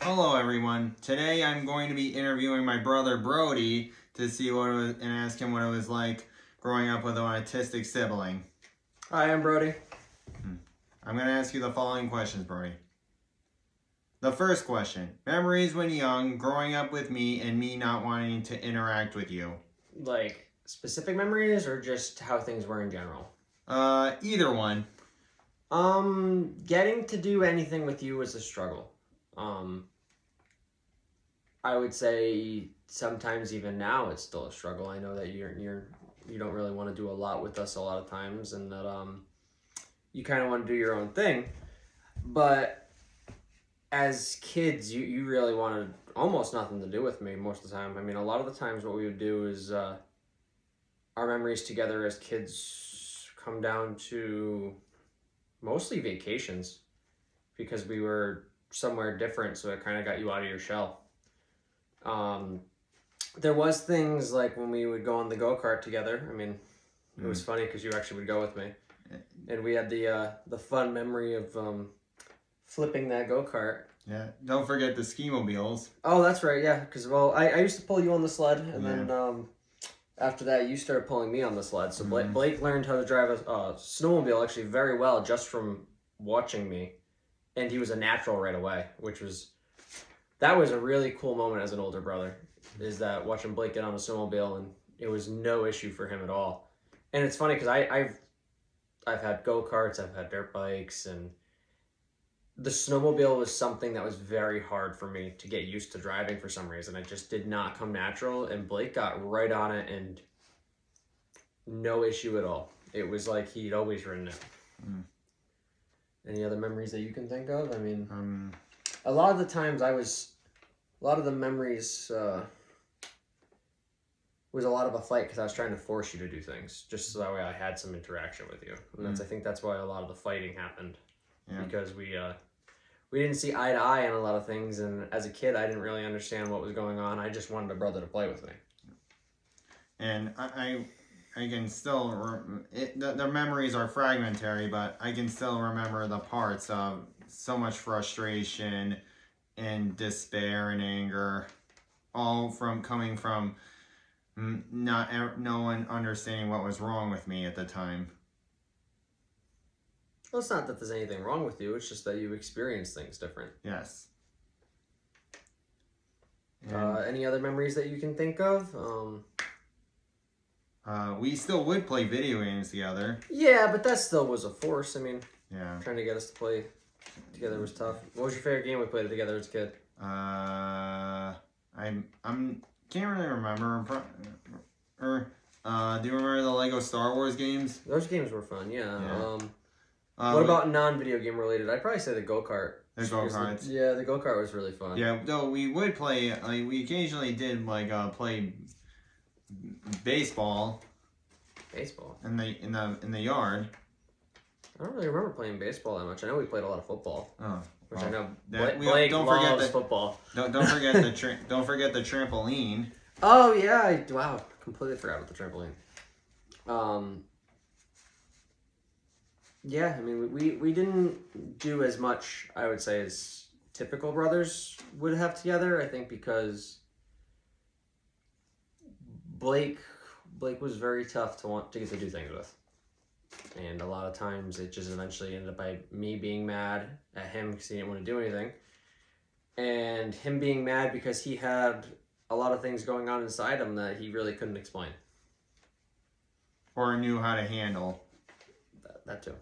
Hello everyone. Today I'm going to be interviewing my brother Brody to see what it was and ask him what it was like growing up with an autistic sibling. Hi, I'm Brody. I'm going to ask you the following questions, Brody. The first question: memories when young, growing up with me and me not wanting to interact with you. Like specific memories or just how things were in general? Either one. Getting to do anything with you was a struggle. I would say sometimes even now it's still a struggle. I know that you don't really want to do a lot with us a lot of times, and that you kind of want to do your own thing. But as kids, you really wanted almost nothing to do with me most of the time. I mean, a lot of the times what we would do is our memories together as kids come down to mostly vacations because we were somewhere different, so it kind of got you out of your shell. There was things like when we would go on the go-kart together. I mean, it was funny because you actually would go with me, and we had the fun memory of flipping that go-kart. Yeah. Don't forget the ski mobiles. Oh, that's right. Yeah, because I used to pull you on the sled, and then after that you started pulling me on the sled. So Blake learned how to drive a snowmobile actually very well just from watching me, and he was a natural right away, that was a really cool moment as an older brother, is that watching Blake get on a snowmobile, and it was no issue for him at all. And it's funny because I've had go-karts, I've had dirt bikes, and the snowmobile was something that was very hard for me to get used to driving for some reason. It just did not come natural, and Blake got right on it and no issue at all. It was like he'd always ridden it. Any other memories that you can think of? I mean, a lot of the times a lot of the memories was a lot of a fight because I was trying to force you to do things just so that way I had some interaction with you. And I think that's why a lot of the fighting happened, because we didn't see eye to eye on a lot of things, and as a kid I didn't really understand what was going on. I just wanted a brother to play with me. And I can still the memories are fragmentary, but I can still remember the parts of so much frustration and despair and anger, all coming from no one understanding what was wrong with me at the time. Well, it's not that there's anything wrong with you. It's just that you experience things different. Yes. Any other memories that you can think of? We still would play video games together. Yeah, but that still was a force. I mean, yeah, trying to get us to play together was tough. What was your favorite game we played together as a kid? I'm can't really remember. Do you remember the Lego Star Wars games? Those games were fun. Yeah. What about non-video game related? I'd probably say the go-kart. The go-karts. Yeah, the go-kart was really fun. Yeah, though we would play. We occasionally did play baseball. Baseball. In the yard. I don't really remember playing baseball that much. I know we played a lot of football. Oh. Which I know Blake loves football. Don't forget the don't forget the trampoline. Oh yeah! Wow, completely forgot about the trampoline. Yeah, I mean we didn't do as much, I would say, as typical brothers would have together. I think because Blake was very tough to want to get to do things with. And a lot of times it just eventually ended up by me being mad at him because he didn't want to do anything. And him being mad because he had a lot of things going on inside him that he really couldn't explain. Or knew how to handle. That too.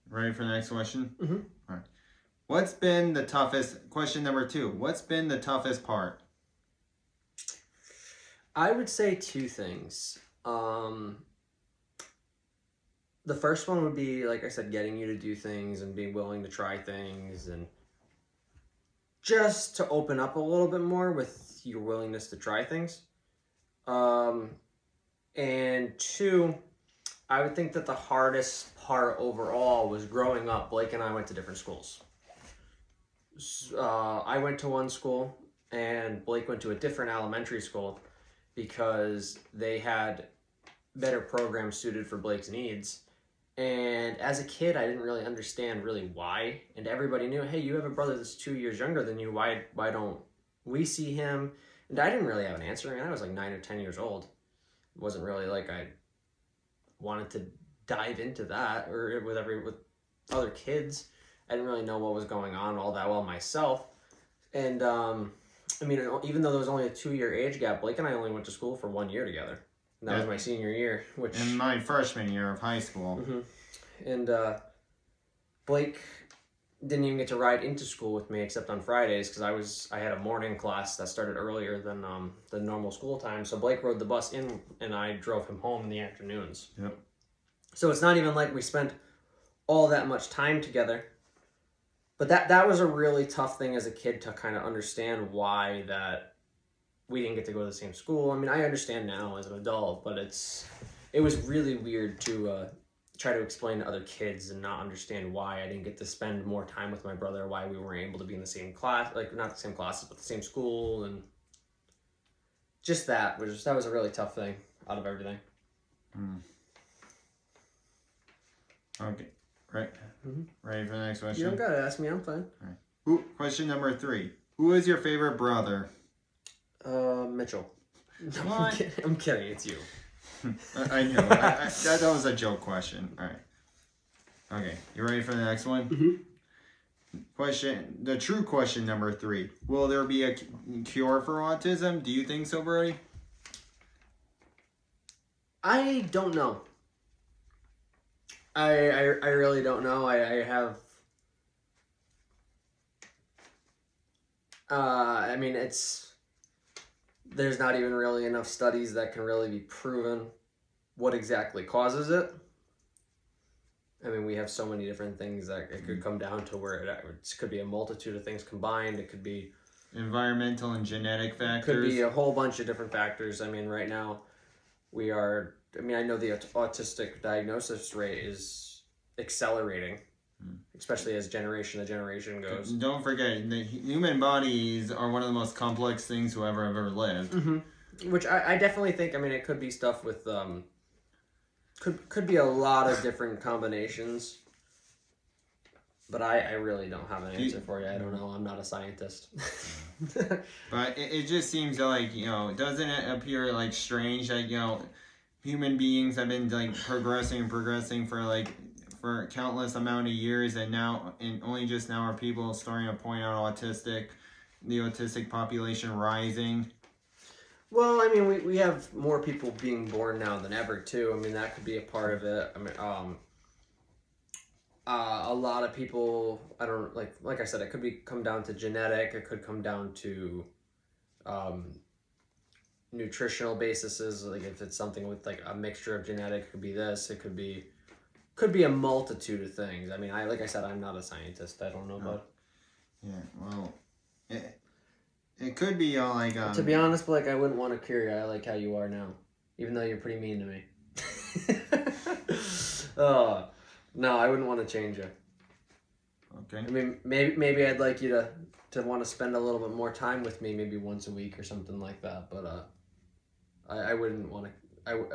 Ready for the next question? Mm-hmm. All right. What's been the toughest, question number 2, what's been the toughest part? I would say 2 things. The first one would be, like I said, getting you to do things and being willing to try things and just to open up a little bit more with your willingness to try things. And 2, I would think that the hardest part overall was growing up. Blake and I went to different schools. I went to one school and Blake went to a different elementary school because they had better programs suited for Blake's needs. And as a kid, I didn't really understand really why. And everybody knew, hey, you have a brother that's 2 years younger than you. Why don't we see him? And I didn't really have an answer. I mean, I was like 9 or 10 years old. It wasn't really like I wanted to dive into that or with other kids. I didn't really know what was going on all that well myself. And I mean, even though there was only a 2 year age gap, Blake and I only went to school for 1 year together. And that was my senior year, which in my freshman year of high school. Mm-hmm. And Blake didn't even get to ride into school with me except on Fridays because I had a morning class that started earlier than the normal school time. So Blake rode the bus in, and I drove him home in the afternoons. Yep. So it's not even like we spent all that much time together. But that was a really tough thing as a kid to kind of understand why that we didn't get to go to the same school. I mean, I understand now as an adult, but it was really weird to try to explain to other kids and not understand why I didn't get to spend more time with my brother, why we weren't able to be in the same class, like not the same classes, but the same school, and just that was a really tough thing out of everything. Okay, right. Mm-hmm. Ready for the next question? You don't gotta ask me. I'm fine. All right. Question number 3. Who is your favorite brother? Mitchell. No, What? I'm kidding. It's you. I know. That was a joke question. All right. Okay, you ready for the next one? Mm-hmm. The true question number 3. Will there be a cure for autism? Do you think so, Brody? I don't know. I really don't know. I have. I mean, there's not even really enough studies that can really be proven what exactly causes it. I mean, we have so many different things that it could come down to where it could be a multitude of things combined. It could be environmental and genetic factors. Could be a whole bunch of different factors. I mean, right now, I know the autistic diagnosis rate is accelerating, especially as generation to generation goes. Don't forget, the human bodies are one of the most complex things who ever lived. Mm-hmm. Which I definitely think, I mean, it could be stuff with, could be a lot of different combinations. But I really don't have an answer for you. I don't know. I'm not a scientist. But it just seems like, doesn't it appear like strange that, human beings have been like progressing for countless amount of years, and only just now are people starting to point out the autistic population rising. Well, I mean, we have more people being born now than ever too. I mean, that could be a part of it. I mean, a lot of people, I don't like I said, it could come down to genetic. It could come down to nutritional bases. Like if it's something with like a mixture of genetic, it could be this. It could be a multitude of things. I mean, like I said, I'm not a scientist. I don't know about. Yeah, well, it could be all like. To be honest, Blake, I wouldn't want to cure you. I like how you are now, even though you're pretty mean to me. No, I wouldn't want to change you. Okay. I mean, maybe I'd like you to want to spend a little bit more time with me, maybe once a week or something like that. But I wouldn't want to.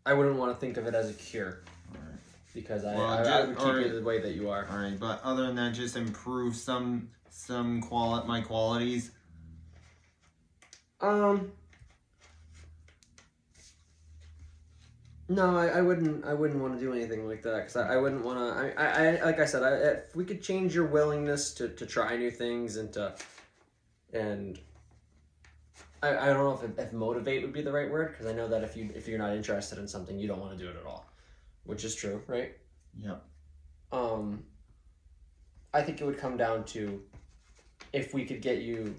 I wouldn't want to think of it as a cure. All right. Because I would keep you the way that you are. All right, but other than that, just improve my qualities. No, I wouldn't want to do anything like that because I wouldn't want to. I like I said, if we could change your willingness to try new things and I don't know if motivate would be the right word, because I know that if you're not interested in something, you don't want to do it at all, which is true, right? Yep. I think it would come down to if we could get you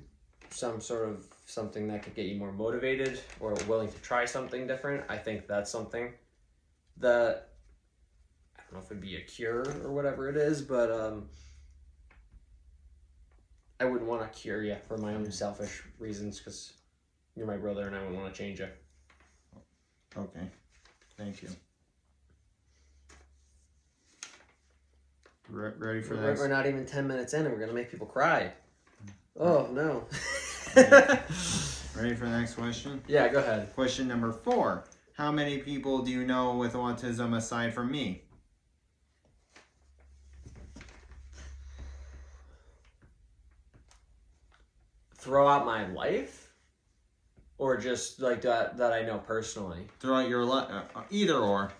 some sort of something that could get you more motivated or willing to try something different. I think that's something that, I don't know if it'd be a cure or whatever it is, but I wouldn't want to cure you for my own selfish reasons because you're my brother and I wouldn't want to change you. Okay. Thank you. Ready for that? We're not even 10 minutes in and we're going to make people cry. Oh, no. Ready for the next question? Yeah, go ahead. Question number 4. How many people do you know with autism aside from me? Throughout my life, or just like that I know personally. Throughout your life, either or.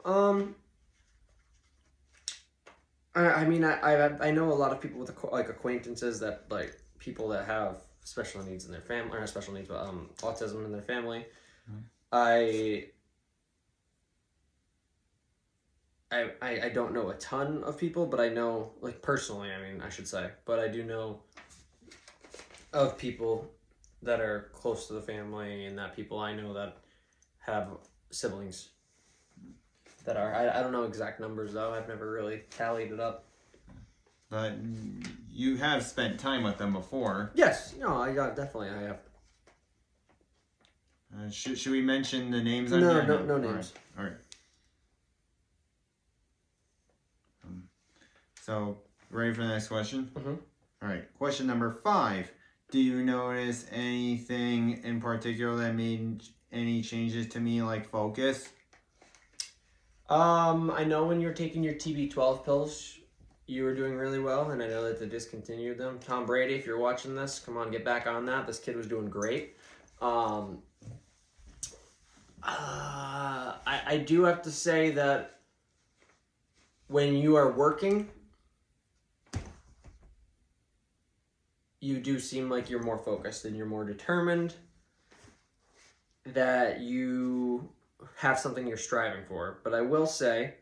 Um, I mean, I know a lot of people with like acquaintances that like people that have special needs in their family, or not special needs, but autism in their family. Mhm. I don't know a ton of people, but I know, like, personally, I mean, I should say, but I do know of people that are close to the family, and that people I know that have siblings that are. I don't know exact numbers though. I've never really tallied it up. But you have spent time with them before. Yes, no, I got definitely I have. Should we mention the names on No, here? no names. All right. So, ready for the next question? Mm-hmm. All right. Question number 5. Do you notice anything in particular that made any changes to me, like focus? I know when you're taking your TB12 pills, you were doing really well, and I know that they discontinued them. Tom Brady, if you're watching this, come on, get back on that. This kid was doing great. I do have to say that when you are working, you do seem like you're more focused and you're more determined, that you have something you're striving for. But I will say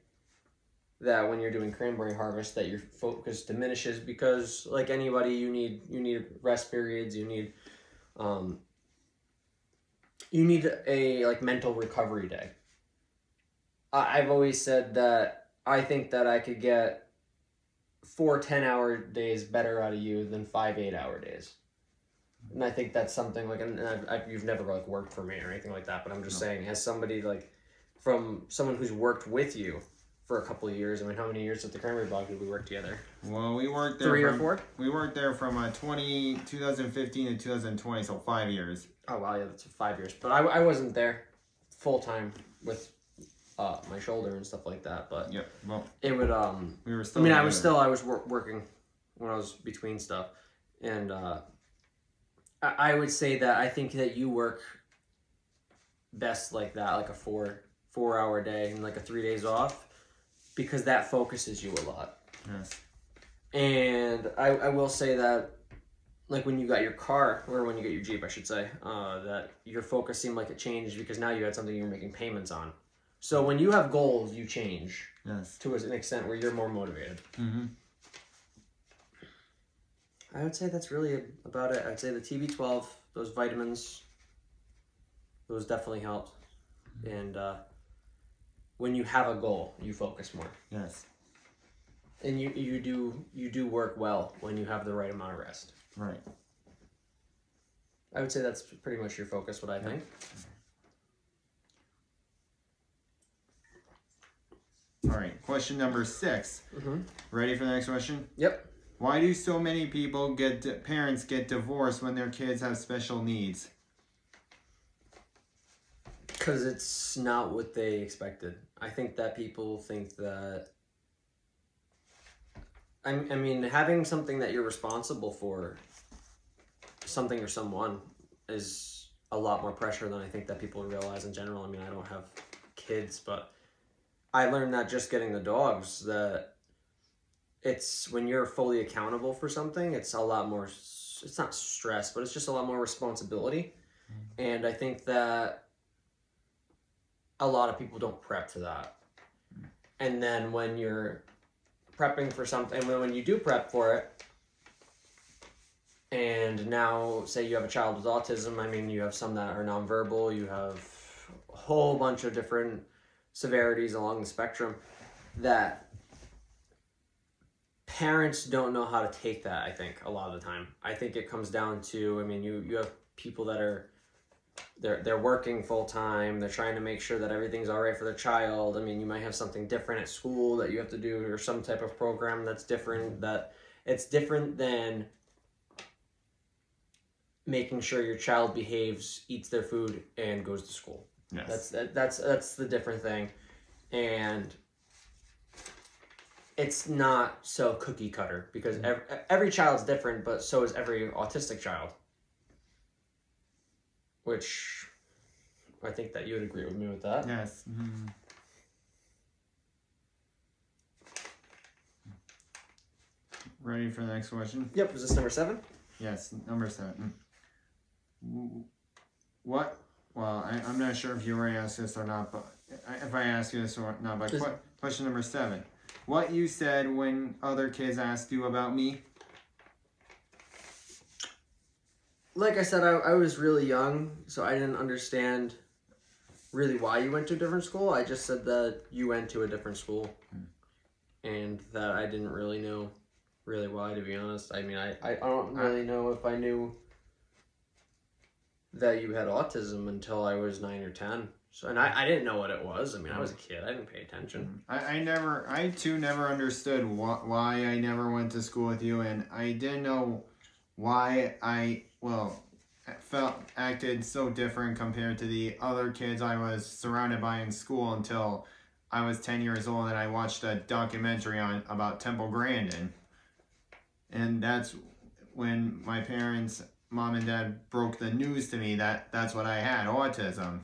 that when you're doing cranberry harvest, that your focus diminishes, because like anybody, you need rest periods, you need a like mental recovery day. I've always said that I think that I could get 4 10-hour days better out of you than 5 8-hour days. And I think that's something like, and you've never like worked for me or anything like that, but I'm just saying, as somebody like, from someone who's worked with you for a couple of years. I mean, how many years at the Cranberry Bog did we work together? Well, we worked there 3 or 4. We worked there from 2015 to 2020, so 5 years. Oh wow, yeah, that's 5 years. But I wasn't there full time with my shoulder and stuff like that. But Yep. Well, it would we were still. I mean, together. I was working when I was between stuff, and I would say that I think that you work best like that, like a 4 hour day and like a 3 days off, because that focuses you a lot. Yes. And I will say that, like when you got your car, or when you get your Jeep, I should say, that your focus seemed like it changed because now you had something you're making payments on. So when you have goals, you change. Yes. To an extent where you're more motivated. Mm-hmm. I would say that's really about it. I'd say the TB12, those vitamins, those definitely helped. And when you have a goal, you focus more. Yes. And you do work well when you have the right amount of rest. Right. I would say that's pretty much your focus, what I think. All right. Question number 6. Mm-hmm. Ready for the next question? Yep. Why do so many parents get divorced when their kids have special needs? Because it's not what they expected. I think that people think that, I mean, having something that you're responsible for, something or someone, is a lot more pressure than I think that people realize in general. I mean, I don't have kids, but I learned that just getting the dogs, that it's when you're fully accountable for something, it's a lot more, it's not stress, but it's just a lot more responsibility. And I think that a lot of people don't prep for that. And then when you're prepping for something, when you do prep for it, and now say you have a child with autism, I mean, you have some that are nonverbal, you have a whole bunch of different severities along the spectrum, that parents don't know how to take that, I think, a lot of the time. I think it comes down to, I mean, you have people that are, they're working full time, they're trying to make sure that everything's all right for their child. I mean, you might have something different at school that you have to do, or some type of program that's different, that it's different than making sure your child behaves, eats their food, and goes to school. Yes. That's the different thing, and it's not so cookie cutter because every child's different, but so is every autistic child. Which I think that you would agree with me with that. Yes. Mm-hmm. Ready for the next question? Yep. Was this number 7? Yes, number 7. What? Well, I'm not sure if you already asked this or not, but if I ask you this or not, but question number 7. What you said when other kids asked you about me? Like I said, I was really young, so I didn't understand really why you went to a different school. I just said that you went to a different school, and that I didn't really know really why, to be honest. I mean, I don't really know if I knew that you had autism until I was 9 or 10. So, and I didn't know what it was. I mean, I was a kid. I didn't pay attention. I too never understood why I never went to school with you, and I didn't know why acted so different compared to the other kids I was surrounded by in school until I was 10 years old and I watched a documentary about Temple Grandin. And that's when my parents, mom and dad, broke the news to me that that's what I had, autism.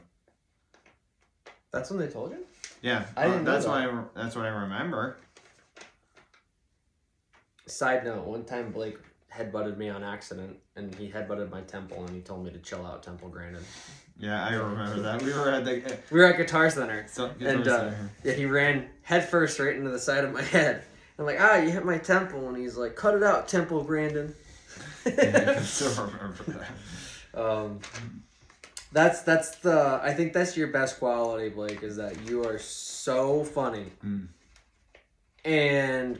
That's when they told you? Yeah, I didn't know that. That's what I remember. Side note, one time Blake headbutted me on accident, and he headbutted my temple, and he told me to chill out, Temple Grandin. Yeah, I remember that. We were at Guitar Center, Center. Yeah, he ran headfirst right into the side of my head. I'm like, you hit my temple, and he's like, cut it out, Temple Grandin. Yeah, I still remember that. I think that's your best quality, Blake, is that you are so funny. And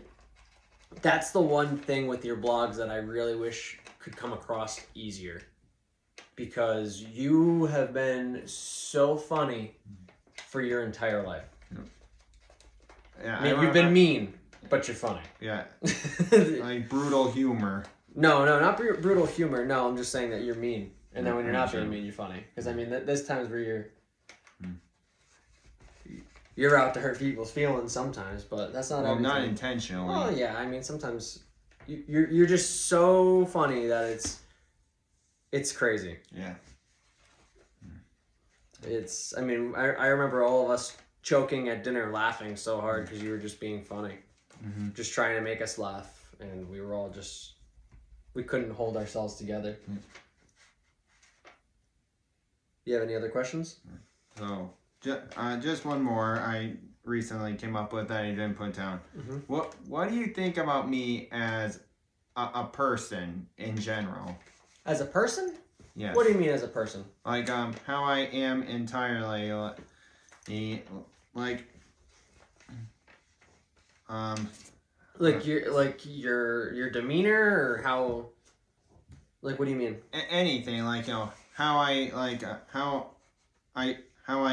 that's the one thing with your blogs that I really wish could come across easier. Because you have been so funny for your entire life. Yeah, I mean, you've been mean, but you're funny. Yeah. Like brutal humor. No, not brutal humor. No, I'm just saying that you're mean. And then when you're not being mean, you're funny. Because, I mean, there's times where you're out to hurt people's feelings sometimes, but that's not everything. Not intentionally. Oh, yeah. I mean, sometimes you're just so funny that it's crazy. Yeah. I mean, I remember all of us choking at dinner laughing so hard because you were just being funny. Just trying to make us laugh. And we were all we couldn't hold ourselves together. You have any other questions? So, just one more I recently came up with that I didn't put down. What do you think about me as a person in general? As a person? Yes. What do you mean as a person? Like how I am entirely, your demeanor, or how? Like, what do you mean? Anything, like, you know, how I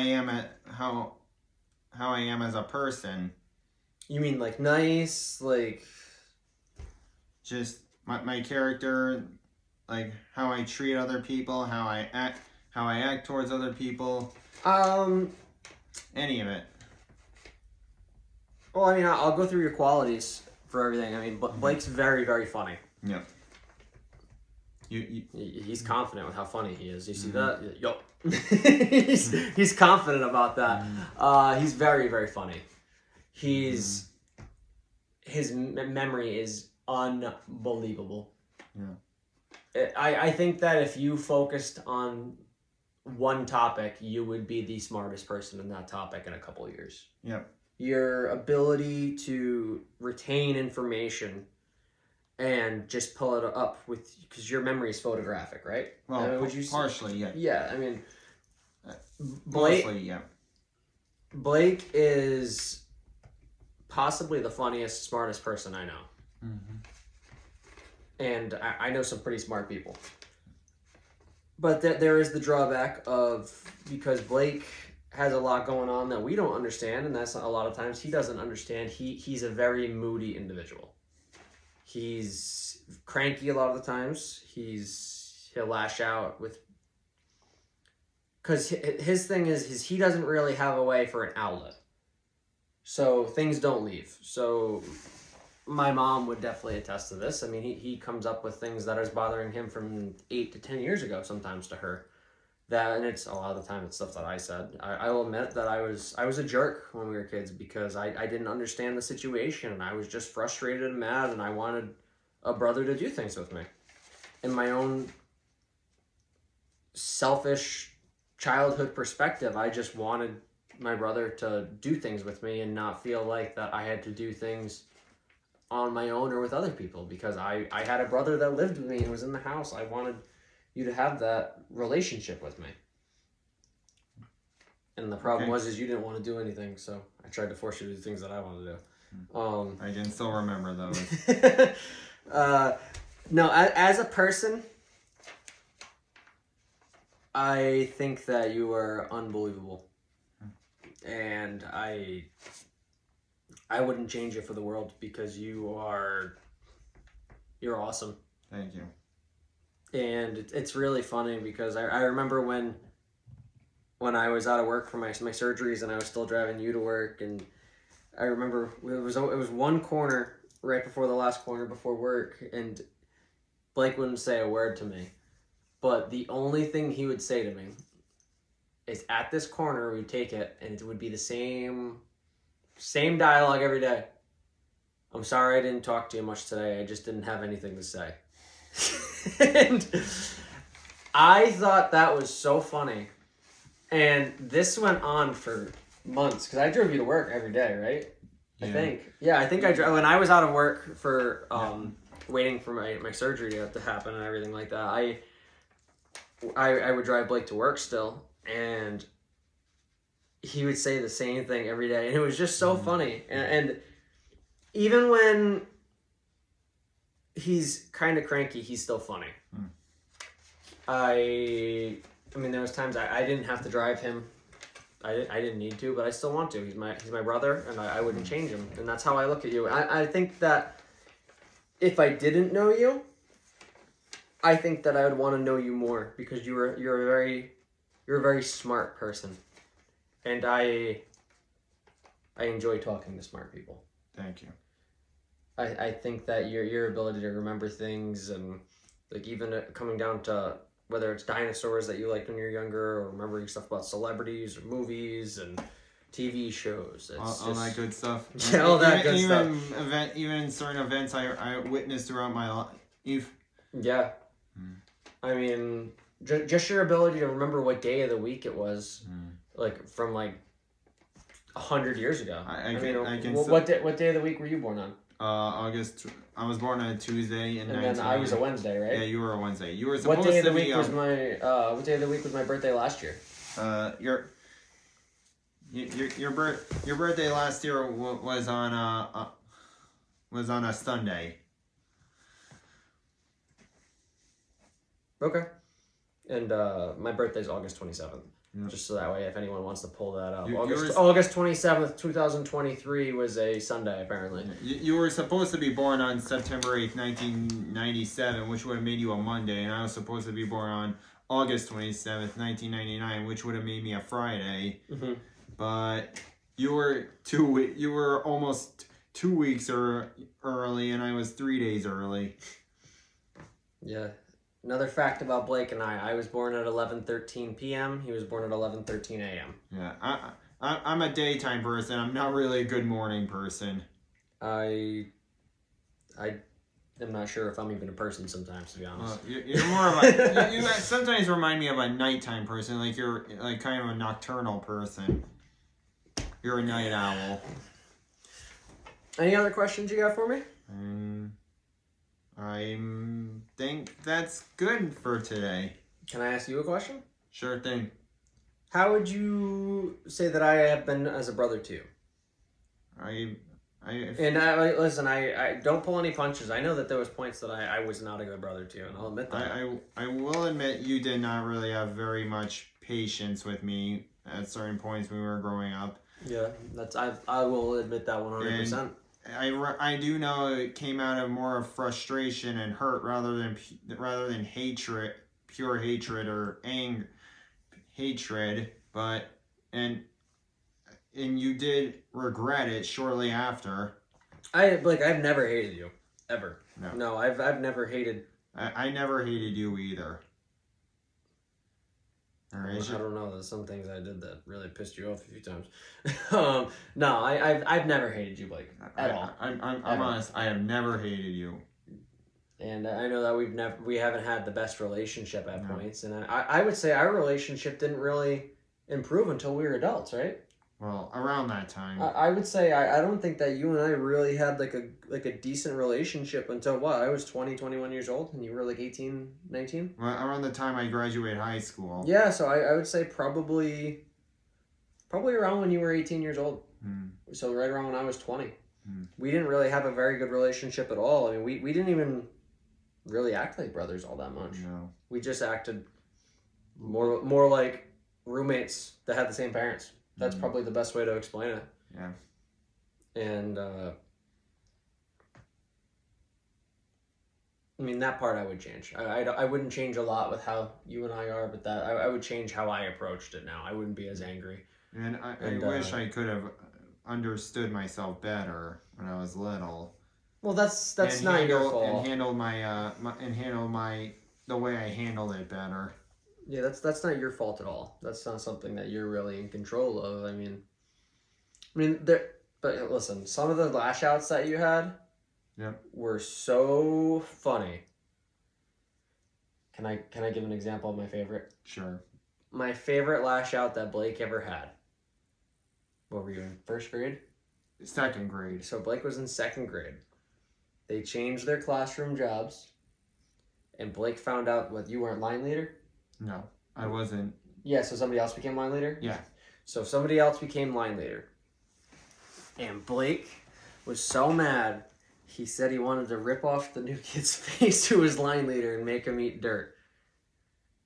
am as a person. You mean like nice, like just my character, like how I treat other people, how I act towards other people. Any of it. Well, I mean, I'll go through your qualities for everything. I mean, Blake's very, very funny. Yep. He's confident with how funny he is. You see that? Yo. he's confident about that. He's very, very funny. His memory is unbelievable. Yeah. I think that if you focused on one topic, you would be the smartest person in that topic in a couple of years. Yep. Your ability to retain information and just pull it up because your memory is photographic, right? Well, I mean, would you partially, yeah. Yeah, I mean, mostly, yeah. Blake is possibly the funniest, smartest person I know. And I know some pretty smart people. But there is the drawback of, because Blake has a lot going on that we don't understand, and that's a lot of times he doesn't understand. He's a very moody individual. He's cranky a lot of the times. He'll lash out with because his thing is he doesn't really have a way for an outlet. So things don't leave. So my mom would definitely attest to this. I mean, he comes up with things that is bothering him from 8 to 10 years ago sometimes to her. That, and it's a lot of the time it's stuff that I said. I will admit that I was a jerk when we were kids because I didn't understand the situation and I was just frustrated and mad and I wanted a brother to do things with me. In my own selfish childhood perspective, I just wanted my brother to do things with me and not feel like that I had to do things on my own or with other people because I had a brother that lived with me and was in the house. I wanted you to have that relationship with me. And the problem is you didn't want to do anything, so I tried to force you to do things that I wanted to do. I can still remember those. No, as a person, I think that you are unbelievable. And I wouldn't change it for the world because you're awesome. Thank you. And it's really funny because I remember when I was out of work for my surgeries and I was still driving you to work, and I remember it was one corner right before the last corner before work, and Blake wouldn't say a word to me, but the only thing he would say to me is at this corner we'd take it and it would be the same dialogue every day. I'm sorry I didn't talk to you much today. I just didn't have anything to say. And I thought that was so funny. And this went on for months because I drove you to work every day, right? Yeah. I think I drove when I was out of work for waiting for my surgery to happen and everything like that. I would drive Blake to work still, and he would say the same thing every day, and it was just so funny. And even when he's kind of cranky, he's still funny. I mean, there was times I didn't have to drive him. I didn't need to, but I still want to. He's my brother, and I wouldn't change him. And that's how I look at you. I think that if I didn't know you, I think that I would want to know you more because you're a very smart person, and I enjoy talking to smart people. Thank you. I think that your ability to remember things, and like even coming down to whether it's dinosaurs that you liked when you were younger, or remembering stuff about celebrities or movies and TV shows. All that good stuff. Yeah, all that good stuff. Even certain events I witnessed throughout my life. Yeah. I mean, just your ability to remember what day of the week it was, like from like 100 years ago. What day of the week were you born on? August. I was born on a Tuesday, and then I was a Wednesday, right? Yeah, you were a Wednesday. You were supposed what day of the to week be. Was my what day of the week was my birthday last year? Your birthday last year was on a Sunday. Okay. And my birthday's August 27th. Yep. Just so that way, if anyone wants to pull that up. August 27th, 2023 was a Sunday, apparently. You were supposed to be born on September 8th, 1997, which would have made you a Monday. And I was supposed to be born on August 27th, 1999, which would have made me a Friday. Mm-hmm. But you were almost 2 weeks early, and I was 3 days early. Yeah. Another fact about Blake and I was born at 11:13 p.m. He was born at 11:13 a.m. Yeah, I'm a daytime person. I'm not really a good morning person. I am not sure if I'm even a person sometimes, to be honest. You're more of a... you sometimes remind me of a nighttime person. Like you're like kind of a nocturnal person. You're a night owl. Any other questions you got for me? I think that's good for today. Can I ask you a question? Sure thing. How would you say that I have been as a brother to you? Listen, I don't pull any punches. I know that there was points that I was not a good brother to you, and I'll admit that. I will admit you did not really have very much patience with me at certain points when we were growing up. Yeah, I will admit that 100%. I do know it came out of more of frustration and hurt rather than hatred, pure hatred or anger. hatred, and you did regret it shortly after. I've never hated you ever. No, No, I've never hated. I never hated you either. All right, I don't know. There's some things I did that really pissed you off a few times. No, I've never hated you, Blake, at all. I'm honest. I have never hated you. And I know that we haven't had the best relationship at points, and I would say our relationship didn't really improve until we were adults, right? Well, around that time. I would say I don't think that you and I really had like a decent relationship until what? I was 20, 21 years old, and you were like 18, 19? Well, around the time I graduated high school. Yeah, so I would say probably around when you were 18 years old. So right around when I was 20. We didn't really have a very good relationship at all. I mean, we didn't even really act like brothers all that much. No. We just acted more like roommates that had the same parents. That's probably the best way to explain it. Yeah. And I mean, that part I would change. I wouldn't change a lot with how you and I are, but that I would change how I approached it now. I wouldn't be as angry. And I wish I could have understood myself better when I was little. Well, that's not your fault. And handle the way I handled it better. Yeah, that's not your fault at all. That's not something that you're really in control of. I mean, but listen, some of the lash outs that you had, were so funny. Can I give an example of my favorite? Sure. My favorite lash out that Blake ever had. What were you in? First grade? Second grade. So Blake was in second grade. They changed their classroom jobs, and Blake found out what you weren't line leader. No, I wasn't. Yeah, so somebody else became line leader? Yeah. So somebody else became line leader. And Blake was so mad, he said he wanted to rip off the new kid's face who was line leader and make him eat dirt.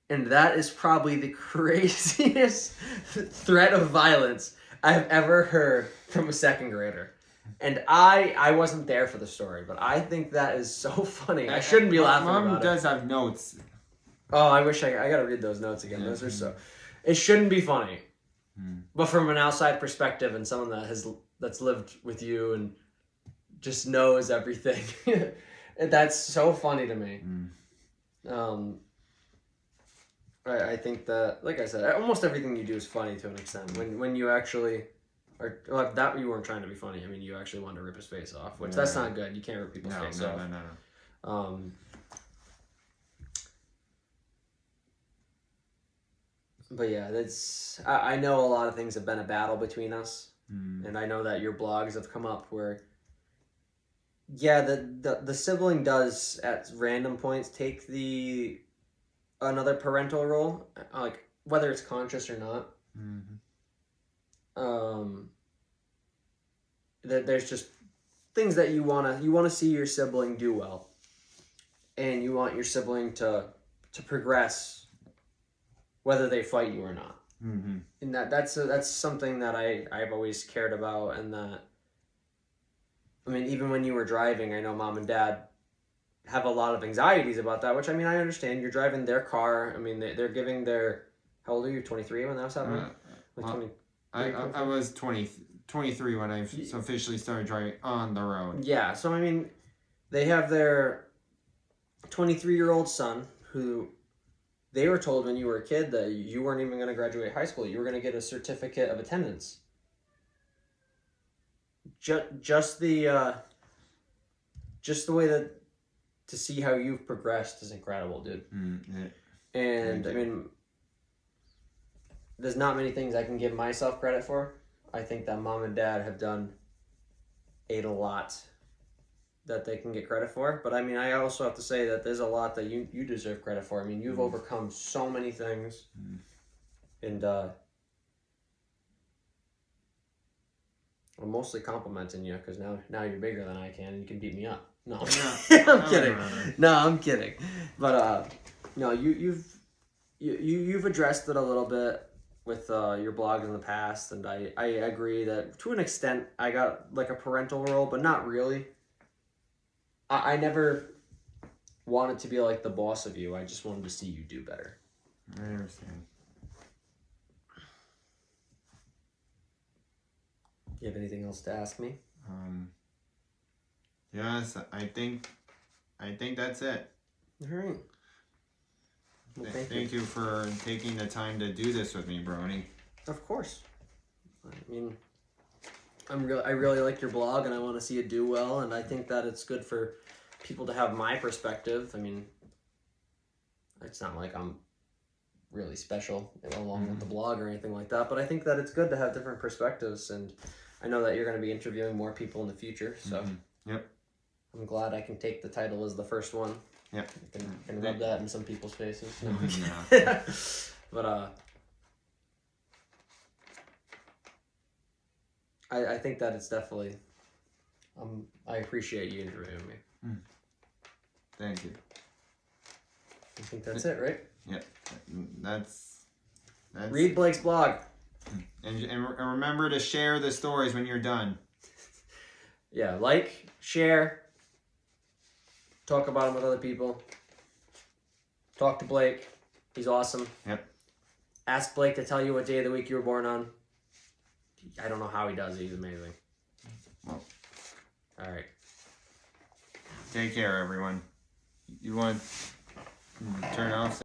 And that is probably the craziest threat of violence I've ever heard from a second grader. And I wasn't there for the story, but I think that is so funny. I shouldn't be laughing about it. Mom does have notes. Oh, I wish I gotta read those notes again. Those are so. It shouldn't be funny, but from an outside perspective and someone that's lived with you and just knows everything, that's so funny to me. I think that, like I said, almost everything you do is funny to an extent. When you actually are, well, that you weren't trying to be funny. I mean, you actually wanted to rip his face off, which that's not good. You can't rip people's face off. No. But yeah, I know a lot of things have been a battle between us, and I know that your blogs have come up where, yeah, the sibling does at random points take another parental role, like whether it's conscious or not. That there's just things that you wanna see your sibling do well, and you want your sibling to progress, whether they fight you or not. And that's something that I've always cared about, and that, I mean, even when you were driving, I know Mom and Dad have a lot of anxieties about that, which, I mean, I understand. You're driving their car. I mean, they're giving their, how old are you, 23 when that was happening? I was 23 when I officially started driving on the road. Yeah, so I mean, they have their 23-year-old son who, they were told when you were a kid that you weren't even going to graduate high school. You were going to get a certificate of attendance. Just the way that to see how you've progressed is incredible, dude. And I mean, there's not many things I can give myself credit for. I think that Mom and Dad have done a lot that they can get credit for. But I mean, I also have to say that there's a lot that you deserve credit for. I mean, you've overcome so many things. And I'm mostly complimenting you because now you're bigger than I can and you can beat me up. No, I'm kidding. No, I'm kidding. But no, you've addressed it a little bit with your blog in the past, and I agree that to an extent I got like a parental role, but not really. I never wanted to be like the boss of you. I just wanted to see you do better. I understand. You have anything else to ask me? Yes, I think that's it. All right. Well, Thank you for taking the time to do this with me, Brony. Of course. I mean, I really like your blog, and I want to see it do well. And I think that it's good for people to have my perspective. I mean, it's not like I'm really special along with the blog or anything like that, but I think that it's good to have different perspectives. And I know that you're going to be interviewing more people in the future, so Yep. I'm glad I can take the title as the first one. Yep. I can rub that in some people's faces. Yeah. But I think that it's definitely. I appreciate you interviewing me. Thank you. I think that's it, right? Yep. That's Read Blake's blog. and remember to share the stories when you're done. Yeah, like, share, talk about them with other people. Talk to Blake. He's awesome. Yep. Ask Blake to tell you what day of the week you were born on. I don't know how he does it. He's amazing. Well, all right. Take care, everyone. You want to turn off?